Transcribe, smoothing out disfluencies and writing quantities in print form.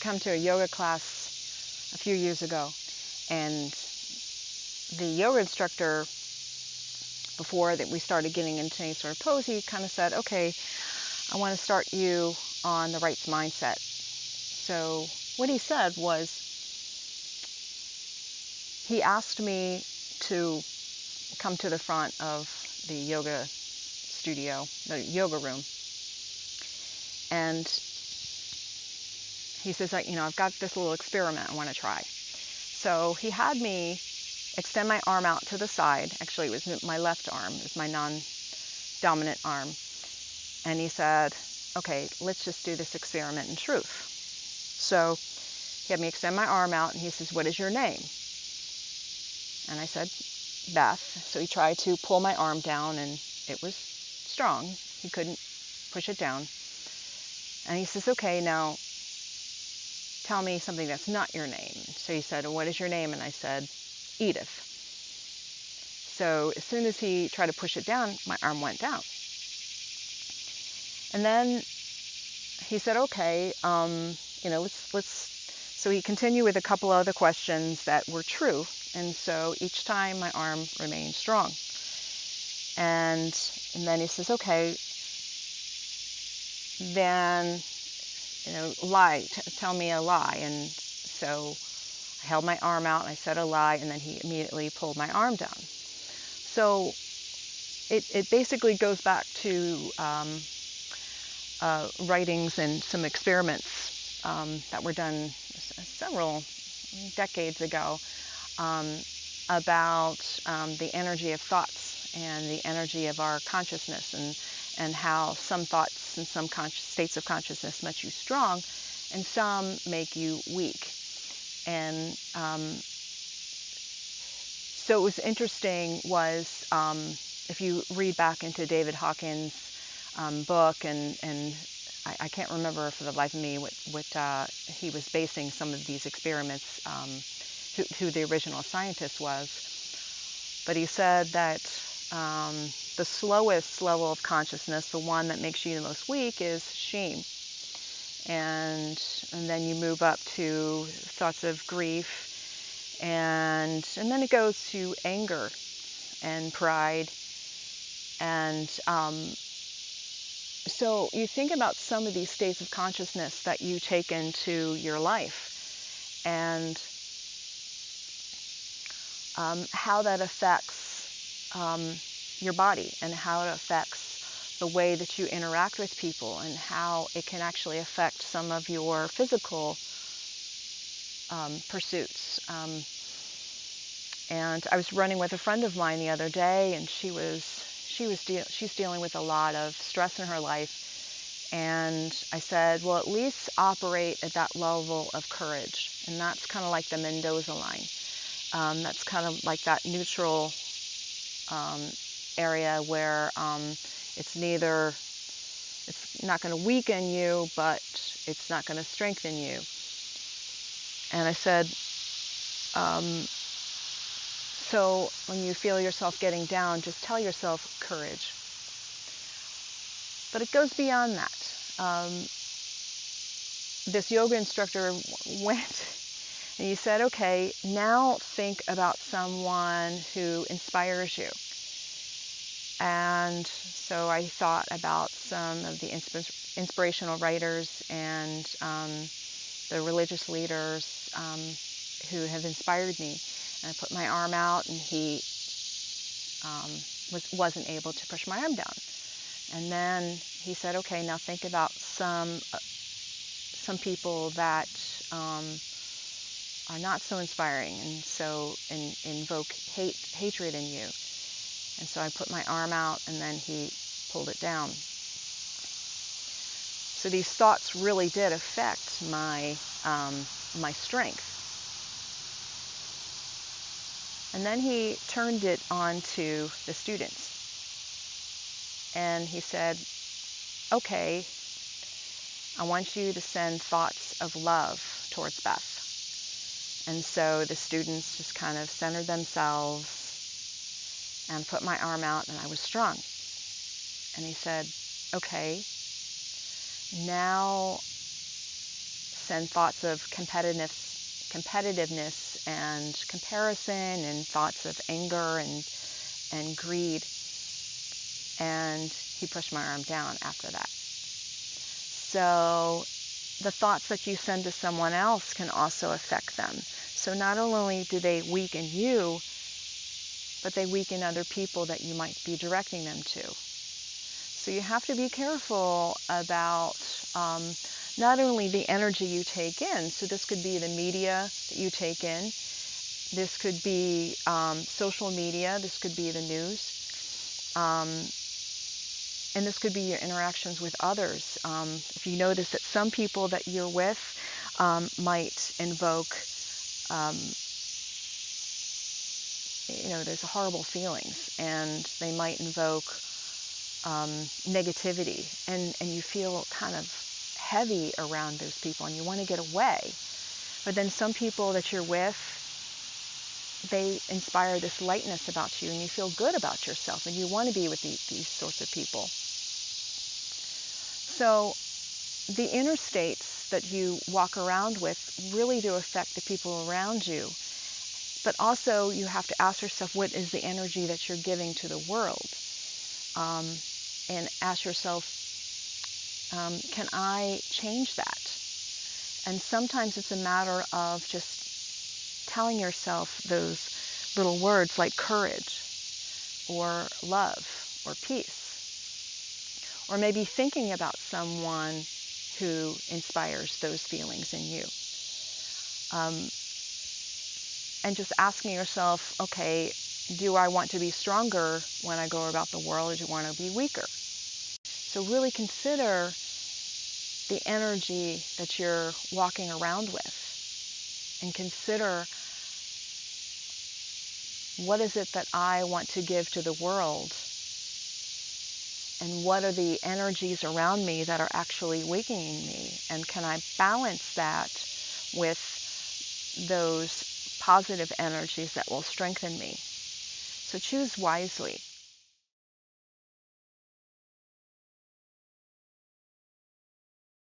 come to a yoga class a few years ago, and the yoga instructor, before that we started getting into any sort of pose, he kind of said, okay, I want to start you on the right mindset. So what he said was, he asked me to come to the front of the yoga studio, the yoga room, and he says, I've got this little experiment I want to try. So he had me extend my arm out to the side. Actually, it was my left arm. It was my non-dominant arm. And he said, okay, let's just do this experiment in truth. So he had me extend my arm out, and he says, what is your name? And I said, Beth. So he tried to pull my arm down, and it was strong. He couldn't push it down. And he says, okay, now tell me something that's not your name. So he said, what is your name? And I said, Edith. So as soon as he tried to push it down, my arm went down. And then he said, okay, so he continued with a couple other questions that were true. And so each time my arm remained strong. And then he says, okay, then, tell me a lie. And so I held my arm out and I said a lie, and then he immediately pulled my arm down. So it basically goes back to writings and some experiments that were done several decades ago about the energy of thoughts and the energy of our consciousness, and how some thoughts and some states of consciousness make you strong and some make you weak. And so what was interesting was, if you read back into David Hawkins' book, and I can't remember for the life of me what he was basing some of these experiments, who the original scientist was, but he said that the slowest level of consciousness, the one that makes you the most weak, is shame. And then you move up to thoughts of grief, and then it goes to anger and pride. And so you think about some of these states of consciousness that you take into your life, and how that affects your body, and how it affects the way that you interact with people, and how it can actually affect some of your physical pursuits. And I was running with a friend of mine the other day, and she's dealing with a lot of stress in her life. And I said, well, at least operate at that level of courage. And that's kind of like the Mendoza line. That's kind of like that neutral area where it's not going to weaken you, but it's not going to strengthen you. And I said, so when you feel yourself getting down, just tell yourself courage. But it goes beyond that. This yoga instructor went and he said, okay, now think about someone who inspires you. And so I thought about some of the inspirational writers and the religious leaders who have inspired me. And I put my arm out, and he wasn't able to push my arm down. And then he said, okay, now think about some people that are not so inspiring, and so invoke hatred in you. And so I put my arm out, and then he pulled it down. So these thoughts really did affect my my strength. And then he turned it on to the students. And he said, okay, I want you to send thoughts of love towards Beth. And so the students just kind of centered themselves and put my arm out, and I was strong. And he said, okay, now send thoughts of competitiveness and comparison, and thoughts of anger and greed. And he pushed my arm down after that. So the thoughts that you send to someone else can also affect them. So not only do they weaken you, but they weaken other people that you might be directing them to. So you have to be careful about not only the energy you take in. So this could be the media that you take in. This could be social media. This could be the news. And this could be your interactions with others. If you notice that some people that you're with might invoke, there's horrible feelings, and they might invoke negativity, and you feel kind of heavy around those people, and you want to get away. But then some people that you're with, they inspire this lightness about you, and you feel good about yourself, and you want to be with these sorts of people. So the inner states that you walk around with really do affect the people around you. But also you have to ask yourself, what is the energy that you're giving to the world? And ask yourself, can I change that? And sometimes it's a matter of just telling yourself those little words like courage, or love, or peace. Or maybe thinking about someone who inspires those feelings in you. And just asking yourself, okay, do I want to be stronger when I go about the world, or do I want to be weaker? So really consider the energy that you're walking around with, and consider, what is it that I want to give to the world, and what are the energies around me that are actually weakening me, and can I balance that with those positive energies that will strengthen me? So choose wisely.